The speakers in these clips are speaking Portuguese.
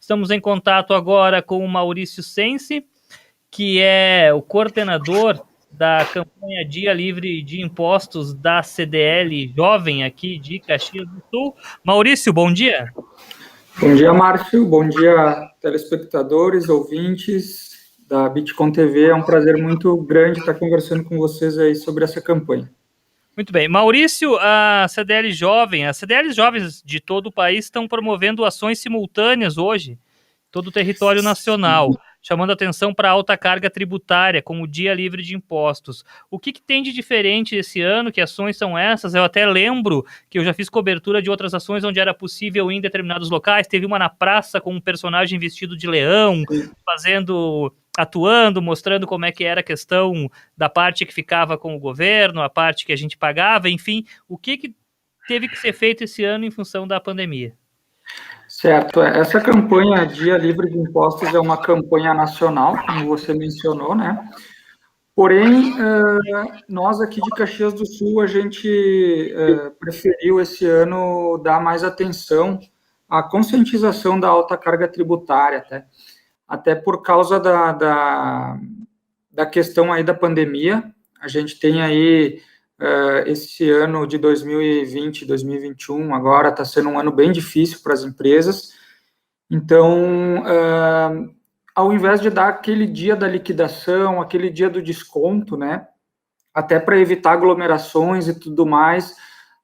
Estamos em contato agora com o Maurício Sensi, que é o coordenador da campanha Dia Livre de Impostos da CDL Jovem aqui de Caxias do Sul. Maurício, bom dia. Bom dia, Márcio. Bom dia, telespectadores, ouvintes da Bitcoin TV. É um prazer muito grande estar conversando com vocês aí sobre essa campanha. Muito bem. Maurício, a CDL Jovem, as CDLs jovens de todo o país estão promovendo ações simultâneas hoje, todo o território nacional, chamando atenção para a alta carga tributária, como o Dia Livre de Impostos. O que tem de diferente esse ano? Que ações são essas? Eu até lembro que eu já fiz cobertura de outras ações onde era possível ir em determinados locais. Teve uma na praça com um personagem vestido de leão, atuando, mostrando como é que era a questão da parte que ficava com o governo, a parte que a gente pagava, enfim. O que teve que ser feito esse ano em função da pandemia? Certo. Essa campanha Dia Livre de Impostos é uma campanha nacional, como você mencionou, né? Porém, nós aqui de Caxias do Sul, a gente preferiu esse ano dar mais atenção à conscientização da alta carga tributária, até por causa da questão aí da pandemia. A gente tem aí esse ano de 2020, 2021, agora está sendo um ano bem difícil para as empresas. Então, ao invés de dar aquele dia da liquidação, aquele dia do desconto, né, até para evitar aglomerações e tudo mais,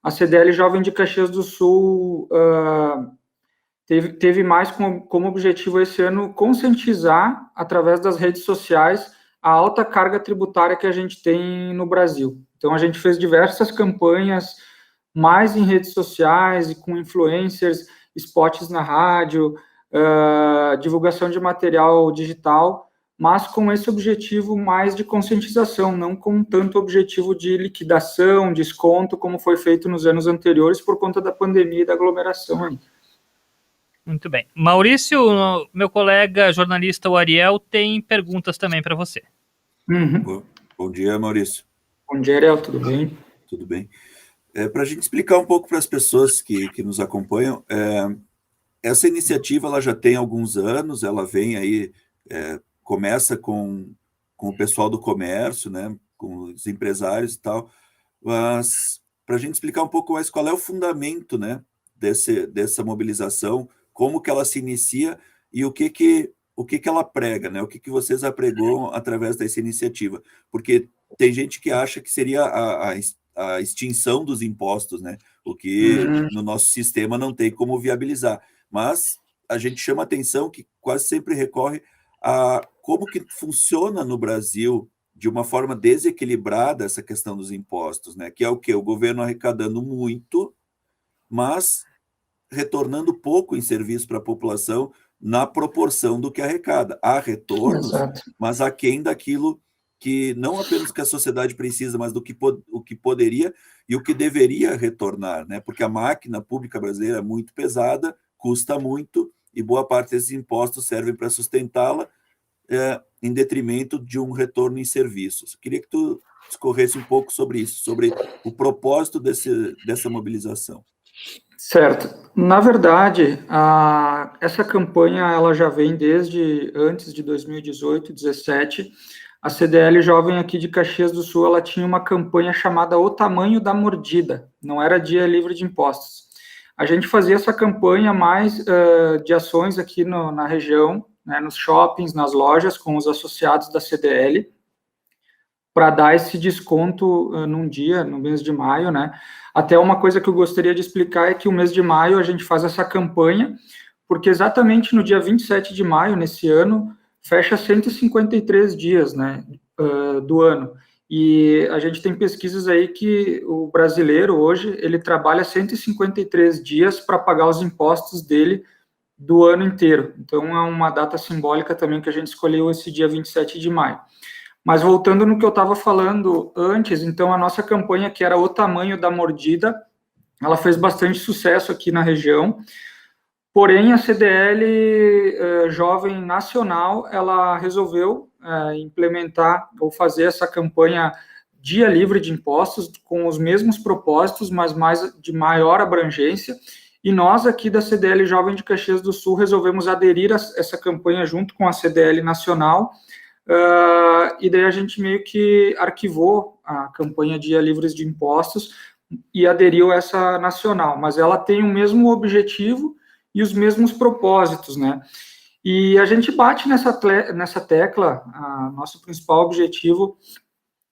a CDL Jovem de Caxias do Sul teve mais como objetivo esse ano conscientizar, através das redes sociais, a alta carga tributária que a gente tem no Brasil. Então, a gente fez diversas campanhas, mais em redes sociais e com influencers, spots na rádio, divulgação de material digital, mas com esse objetivo mais de conscientização, não com tanto objetivo de liquidação, desconto, como foi feito nos anos anteriores por conta da pandemia e da aglomeração aí. Muito bem. Maurício, meu colega jornalista, o Ariel, tem perguntas também para você. Bom dia, Maurício. Bom dia, Ariel, tudo bem? Tudo bem. Para a gente explicar um pouco para as pessoas que nos acompanham, essa iniciativa ela já tem alguns anos, ela vem aí, começa com o pessoal do comércio, né, com os empresários e tal, mas para a gente explicar um pouco mais qual é o fundamento, né, dessa mobilização, como que ela se inicia e o que ela prega, né? O que vocês apregam através dessa iniciativa? Porque tem gente que acha que seria a extinção dos impostos, né? O que no nosso sistema não tem como viabilizar. Mas a gente chama atenção que quase sempre recorre a como que funciona no Brasil de uma forma desequilibrada essa questão dos impostos, né? Que é o quê? O governo arrecadando muito, mas retornando pouco em serviço para a população na proporção do que arrecada. Há retornos, mas aquém daquilo que não apenas que a sociedade precisa, mas do que o que poderia e o que deveria retornar, né? Porque a máquina pública brasileira é muito pesada, custa muito, e boa parte desses impostos servem para sustentá-la, em detrimento de um retorno em serviços. Queria que tu discorresse um pouco sobre isso, sobre o propósito dessa mobilização. Certo. Na verdade, essa campanha ela já vem desde antes de 2018, 2017. A CDL Jovem aqui de Caxias do Sul, ela tinha uma campanha chamada O Tamanho da Mordida, não era Dia Livre de Impostos. A gente fazia essa campanha mais de ações aqui na região, né, nos shoppings, nas lojas, com os associados da CDL, para dar esse desconto num dia, no mês de maio, né? Até uma coisa que eu gostaria de explicar é que o mês de maio a gente faz essa campanha, porque exatamente no dia 27 de maio, nesse ano, fecha 153 dias, né, do ano. E a gente tem pesquisas aí que o brasileiro hoje, ele trabalha 153 dias para pagar os impostos dele do ano inteiro. Então, é uma data simbólica também que a gente escolheu esse dia 27 de maio. Mas voltando no que eu estava falando antes, então a nossa campanha, que era O Tamanho da Mordida, ela fez bastante sucesso aqui na região, porém a CDL Jovem Nacional, ela resolveu implementar ou fazer essa campanha Dia Livre de Impostos, com os mesmos propósitos, mas de maior abrangência, E nós aqui da CDL Jovem de Caxias do Sul resolvemos aderir a essa campanha junto com a CDL Nacional, e daí a gente meio que arquivou a campanha Dia Livres de Impostos e aderiu a essa nacional, mas ela tem o mesmo objetivo e os mesmos propósitos, né? E a gente bate nessa tecla, nosso principal objetivo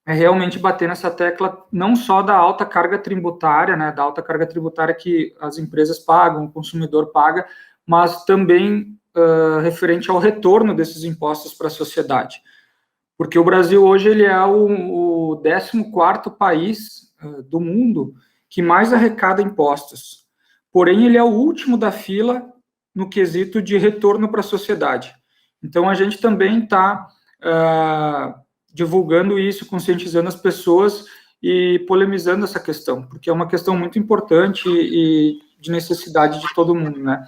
é realmente bater nessa tecla não só da alta carga tributária, né, da alta carga tributária que as empresas pagam, o consumidor paga, mas também referente ao retorno desses impostos para a sociedade. Porque o Brasil hoje ele é o 14º país do mundo que mais arrecada impostos. Porém, ele é o último da fila no quesito de retorno para a sociedade. Então, a gente também está divulgando isso, conscientizando as pessoas e polemizando essa questão, porque é uma questão muito importante e de necessidade de todo mundo, né?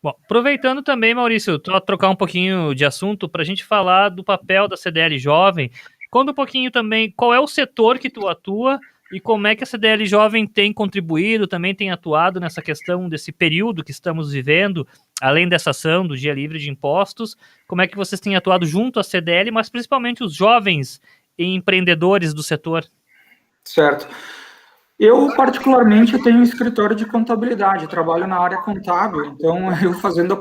Bom, aproveitando também, Maurício, trocar um pouquinho de assunto para a gente falar do papel da CDL Jovem. Conta um pouquinho também qual é o setor que tu atua e como é que a CDL Jovem tem contribuído, também tem atuado nessa questão desse período que estamos vivendo, além dessa ação do Dia Livre de Impostos, como é que vocês têm atuado junto à CDL, mas principalmente os jovens e empreendedores do setor? Certo. Eu, particularmente, tenho um escritório de contabilidade, trabalho na área contábil, então eu fazendo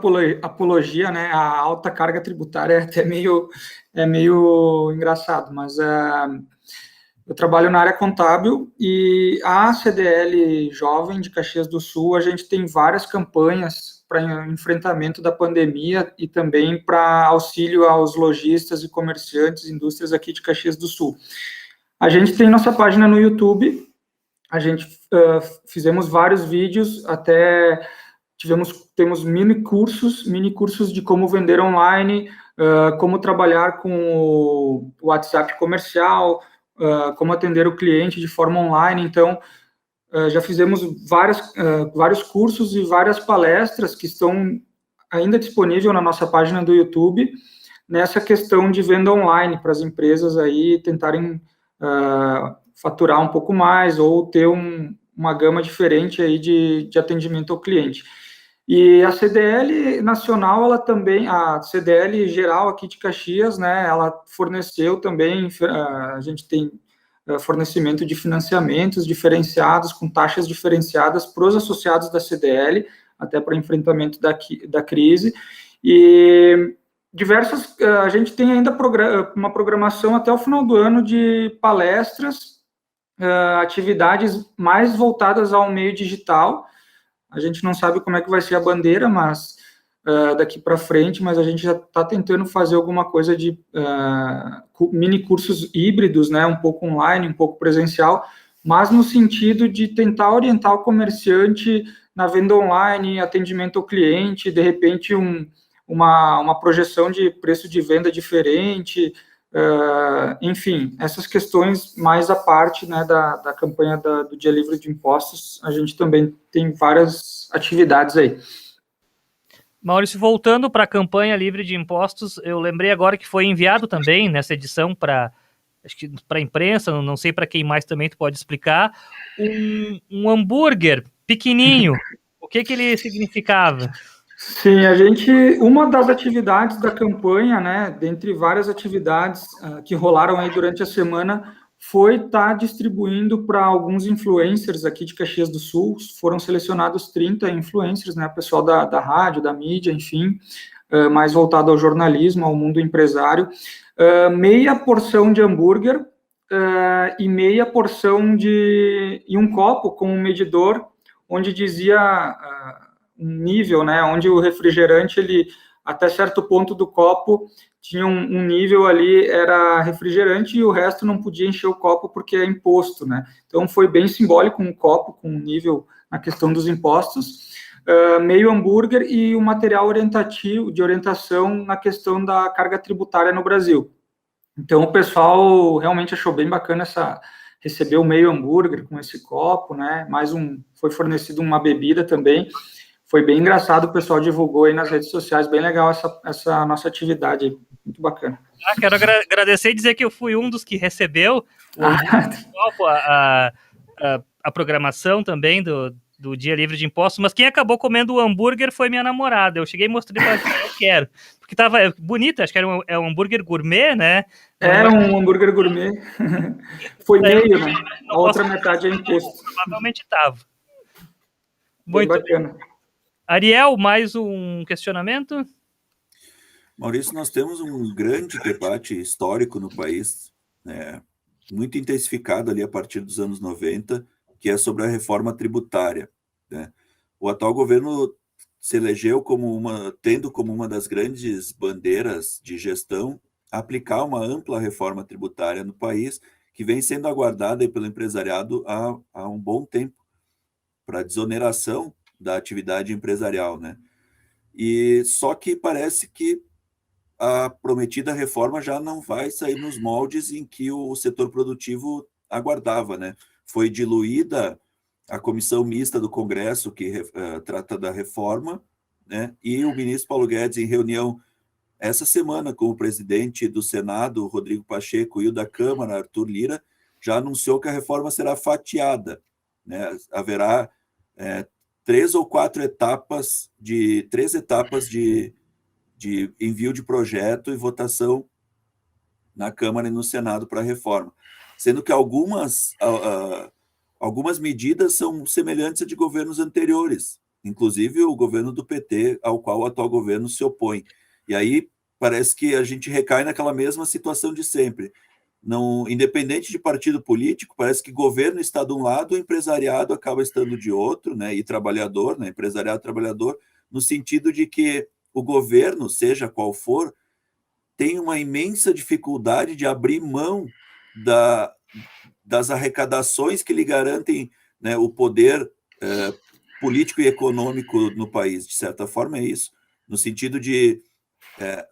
apologia, né, à alta carga tributária é até meio engraçado, mas eu trabalho na área contábil e a CDL Jovem de Caxias do Sul, a gente tem várias campanhas para enfrentamento da pandemia e também para auxílio aos lojistas e comerciantes, indústrias aqui de Caxias do Sul. A gente tem nossa página no YouTube, a gente fizemos vários vídeos, até temos mini cursos de como vender online, como trabalhar com o WhatsApp comercial, como atender o cliente de forma online. Então, já fizemos vários cursos e várias palestras que estão ainda disponíveis na nossa página do YouTube, nessa questão de venda online, para as empresas aí tentarem faturar um pouco mais ou ter uma gama diferente aí de atendimento ao cliente. E a CDL Nacional, ela também, a CDL Geral aqui de Caxias, né, ela forneceu também, a gente tem fornecimento de financiamentos diferenciados, com taxas diferenciadas para os associados da CDL, até para enfrentamento da crise, e a gente tem ainda uma programação até o final do ano de palestras, atividades mais voltadas ao meio digital. A gente não sabe como é que vai ser a bandeira, mas daqui para frente, mas a gente já está tentando fazer alguma coisa de mini cursos híbridos, né, um pouco online, um pouco presencial, mas no sentido de tentar orientar o comerciante na venda online, atendimento ao cliente, de repente uma projeção de preço de venda diferente, enfim, essas questões mais à parte, né, da campanha do Dia Livre de Impostos, a gente também tem várias atividades aí. Maurício, voltando para a campanha livre de impostos, eu lembrei agora que foi enviado também nessa edição para a imprensa, não sei para quem mais também tu pode explicar, um hambúrguer pequenininho. O que ele significava? Sim, uma das atividades da campanha, né, dentre várias atividades que rolaram aí durante a semana, foi estar distribuindo para alguns influencers aqui de Caxias do Sul. Foram selecionados 30 influencers, né, pessoal da rádio, da mídia, enfim, mais voltado ao jornalismo, ao mundo empresário, meia porção de hambúrguer e meia porção e um copo com um medidor, onde dizia um nível, né, onde o refrigerante, ele, até certo ponto do copo, tinha um nível ali, era refrigerante, e o resto não podia encher o copo porque é imposto, né? Então, foi bem simbólico um copo com um nível na questão dos impostos, meio hambúrguer e um material orientativo, de orientação na questão da carga tributária no Brasil. Então, o pessoal realmente achou bem bacana receber o meio hambúrguer com esse copo, né? Foi fornecido uma bebida também. Foi bem engraçado, o pessoal divulgou aí nas redes sociais, bem legal essa nossa atividade aí, muito bacana. Quero agradecer e dizer que eu fui um dos que recebeu o copo, a programação também do Dia Livre de Impostos, mas quem acabou comendo o hambúrguer foi minha namorada. Eu cheguei e mostrei para ela, eu quero. Porque tava bonito, acho que era um hambúrguer gourmet, né? É um hambúrguer gourmet. Foi meio, né? A outra metade é imposto. Provavelmente estava. Muito bacana. Ariel, mais um questionamento? Maurício, nós temos um grande debate histórico no país, né, muito intensificado ali a partir dos anos 90, que é sobre a reforma tributária, né? O atual governo se elegeu tendo como uma das grandes bandeiras de gestão aplicar uma ampla reforma tributária no país, que vem sendo aguardada pelo empresariado há um bom tempo, para desoneração da atividade empresarial, né? E só que parece que a prometida reforma já não vai sair nos moldes em que o setor produtivo aguardava, né? Foi diluída a comissão mista do Congresso que trata da reforma, né? E o ministro Paulo Guedes, em reunião essa semana com o presidente do Senado, Rodrigo Pacheco, e o da Câmara, Arthur Lira, já anunciou que a reforma será fatiada, né? Haverá três etapas de envio de projeto e votação na Câmara e no Senado para a reforma, sendo que algumas medidas são semelhantes a de governos anteriores, inclusive o governo do PT, ao qual o atual governo se opõe. E aí parece que a gente recai naquela mesma situação de sempre. Não, independente de partido político, parece que governo está de um lado, o empresariado acaba estando de outro, né? E trabalhador, né? Empresariado e trabalhador, no sentido de que o governo, seja qual for, tem uma imensa dificuldade de abrir mão das arrecadações que lhe garantem, né, o poder político e econômico no país. De certa forma é isso, no sentido de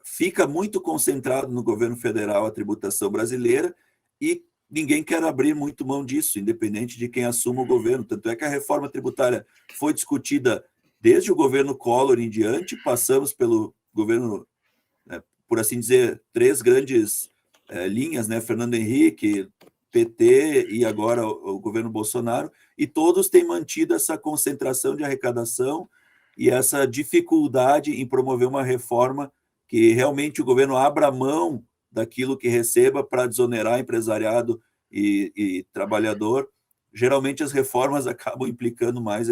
fica muito concentrado no governo federal a tributação brasileira e ninguém quer abrir muito mão disso, independente de quem assuma o governo. Tanto é que a reforma tributária foi discutida desde o governo Collor em diante, passamos pelo governo, por assim dizer, três grandes linhas, né? Fernando Henrique, PT e agora o governo Bolsonaro, e todos têm mantido essa concentração de arrecadação e essa dificuldade em promover uma reforma que realmente o governo abra mão daquilo que receba para desonerar empresariado e trabalhador. Geralmente as reformas acabam implicando mais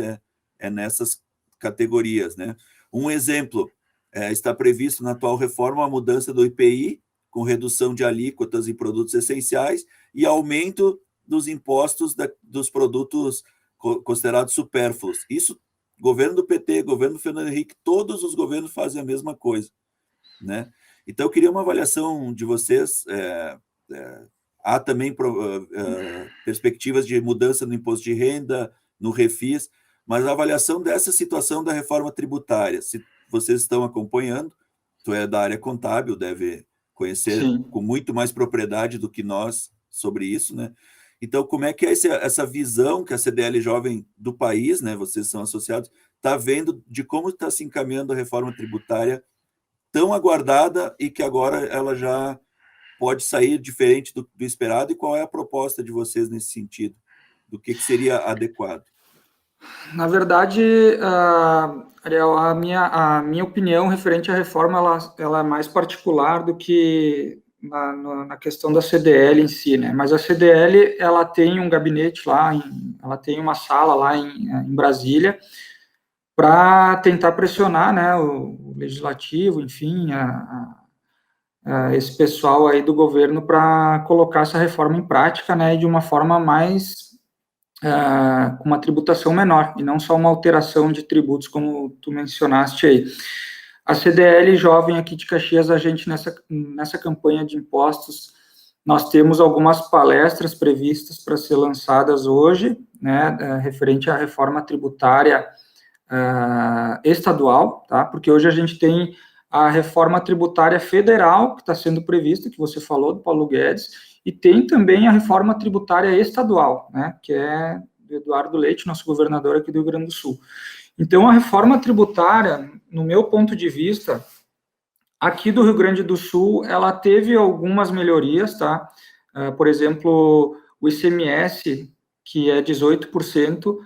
nessas categorias, né? Um exemplo, está previsto na atual reforma a mudança do IPI, com redução de alíquotas em produtos essenciais e aumento dos impostos dos produtos considerados supérfluos. Isso, governo do PT, governo do Fernando Henrique, todos os governos fazem a mesma coisa, né? Então, eu queria uma avaliação de vocês. Há também perspectivas de mudança no imposto de renda, no refis, mas a avaliação dessa situação da reforma tributária, se vocês estão acompanhando, tu é da área contábil, deve conhecer Sim. com muito mais propriedade do que nós sobre isso, né? Então, como é que é essa visão que a CDL Jovem do país, né, vocês são associados, está vendo de como está se encaminhando a reforma tributária tão aguardada e que agora ela já pode sair diferente do esperado, e qual é a proposta de vocês nesse sentido? Do que seria adequado? Na verdade, Ariel, a minha opinião referente à reforma, ela é mais particular do que na questão da CDL em si, né? Mas a CDL, ela tem um gabinete lá, ela tem uma sala lá em Brasília, para tentar pressionar, né, o legislativo, enfim, esse pessoal aí do governo para colocar essa reforma em prática, né, de uma forma mais com uma tributação menor, e não só uma alteração de tributos, como tu mencionaste aí. A CDL Jovem aqui de Caxias, a gente nessa campanha de impostos, nós temos algumas palestras previstas para ser lançadas hoje, né, referente à reforma tributária estadual, tá? Porque hoje a gente tem a reforma tributária federal, que está sendo prevista, que você falou, do Paulo Guedes, e tem também a reforma tributária estadual, né, que é do Eduardo Leite, nosso governador aqui do Rio Grande do Sul. Então, a reforma tributária, no meu ponto de vista, aqui do Rio Grande do Sul, ela teve algumas melhorias, tá? Por exemplo, o ICMS, que é 18%,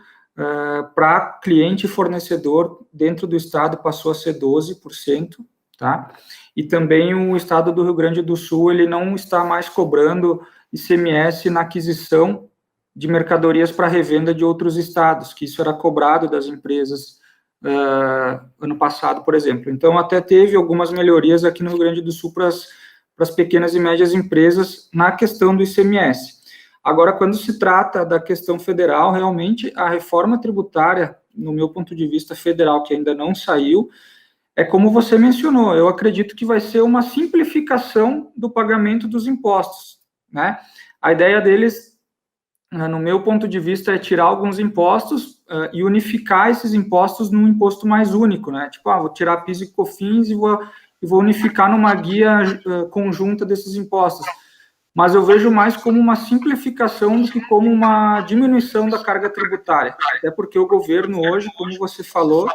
para cliente e fornecedor dentro do estado passou a ser 12%, tá? E também o estado do Rio Grande do Sul, ele não está mais cobrando ICMS na aquisição de mercadorias para revenda de outros estados, que isso era cobrado das empresas ano passado, por exemplo. Então, até teve algumas melhorias aqui no Rio Grande do Sul para as pequenas e médias empresas na questão do ICMS. Agora, quando se trata da questão federal, realmente a reforma tributária, no meu ponto de vista federal, que ainda não saiu, é como você mencionou, eu acredito que vai ser uma simplificação do pagamento dos impostos, né? A ideia deles, no meu ponto de vista, é tirar alguns impostos e unificar esses impostos num imposto mais único, né? Tipo, vou tirar PIS e COFINS e vou unificar numa guia conjunta desses impostos. Mas eu vejo mais como uma simplificação do que como uma diminuição da carga tributária. Até porque o governo hoje, como você falou,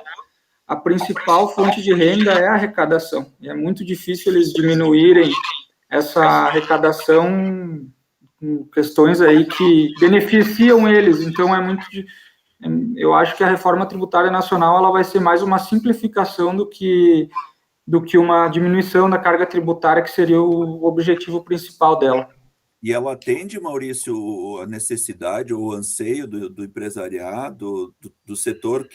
a principal fonte de renda é a arrecadação. E é muito difícil eles diminuírem essa arrecadação com questões aí que beneficiam eles. Então, eu acho que a reforma tributária nacional ela vai ser mais uma simplificação do que uma diminuição da carga tributária, que seria o objetivo principal dela. E ela atende, Maurício, a necessidade ou o anseio do empresariado, do setor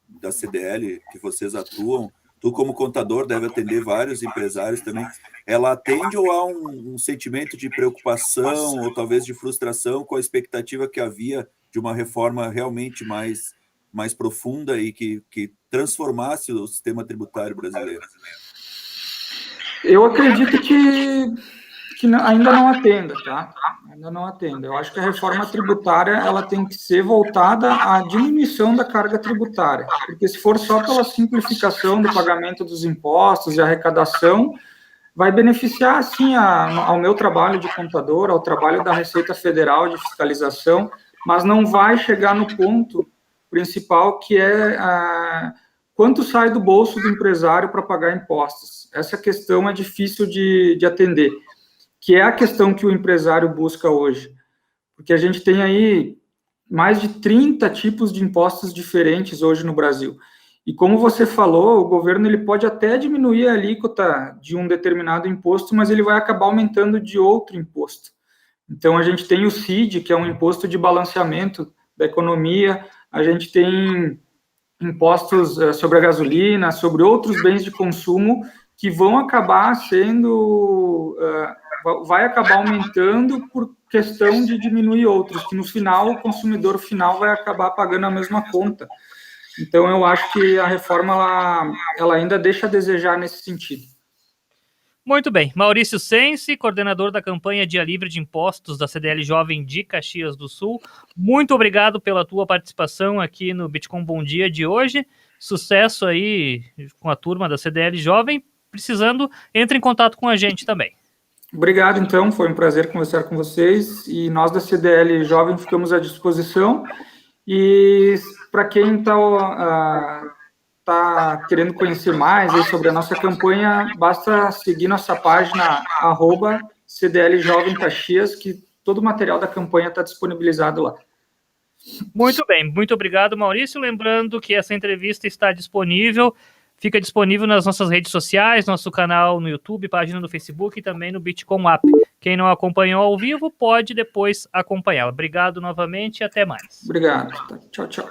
da CDL que vocês atuam? Tu, como contador, deve atender vários empresários também. Ela atende ou há um sentimento de preocupação ou talvez de frustração com a expectativa que havia de uma reforma realmente mais profunda e que transformasse o sistema tributário brasileiro? Eu acredito que ainda não atenda, tá? Ainda não atenda. Eu acho que a reforma tributária ela tem que ser voltada à diminuição da carga tributária, porque se for só pela simplificação do pagamento dos impostos e arrecadação, vai beneficiar, sim, ao meu trabalho de contador, ao trabalho da Receita Federal de fiscalização, mas não vai chegar no ponto principal, que é quanto sai do bolso do empresário para pagar impostos. Essa questão é difícil de atender, que é a questão que o empresário busca hoje. Porque a gente tem aí mais de 30 tipos de impostos diferentes hoje no Brasil. E como você falou, o governo ele pode até diminuir a alíquota de um determinado imposto, mas ele vai acabar aumentando de outro imposto. Então, a gente tem o CID, que é um imposto de balanceamento da economia, a gente tem impostos sobre a gasolina, sobre outros bens de consumo, que vão acabar vai acabar aumentando por questão de diminuir outros, que no final o consumidor final vai acabar pagando a mesma conta. Então, eu acho que a reforma ela ainda deixa a desejar nesse sentido. Muito bem. Maurício Sensi, coordenador da campanha Dia Livre de Impostos da CDL Jovem de Caxias do Sul. Muito obrigado pela tua participação aqui no Bitcoin Bom Dia de hoje. Sucesso aí com a turma da CDL Jovem. Precisando, entre em contato com a gente também. Obrigado, então. Foi um prazer conversar com vocês. E nós da CDL Jovem ficamos à disposição. E para quem está querendo conhecer mais aí sobre a nossa campanha, basta seguir nossa página @CDL Jovem Caxias, que todo o material da campanha está disponibilizado lá. Muito bem, muito obrigado, Maurício. Lembrando que essa entrevista está disponível, fica disponível nas nossas redes sociais, nosso canal no YouTube, página no Facebook e também no Bitcoin App. Quem não acompanhou ao vivo pode depois acompanhá-la. Obrigado novamente e até mais. Obrigado. Tchau, tchau.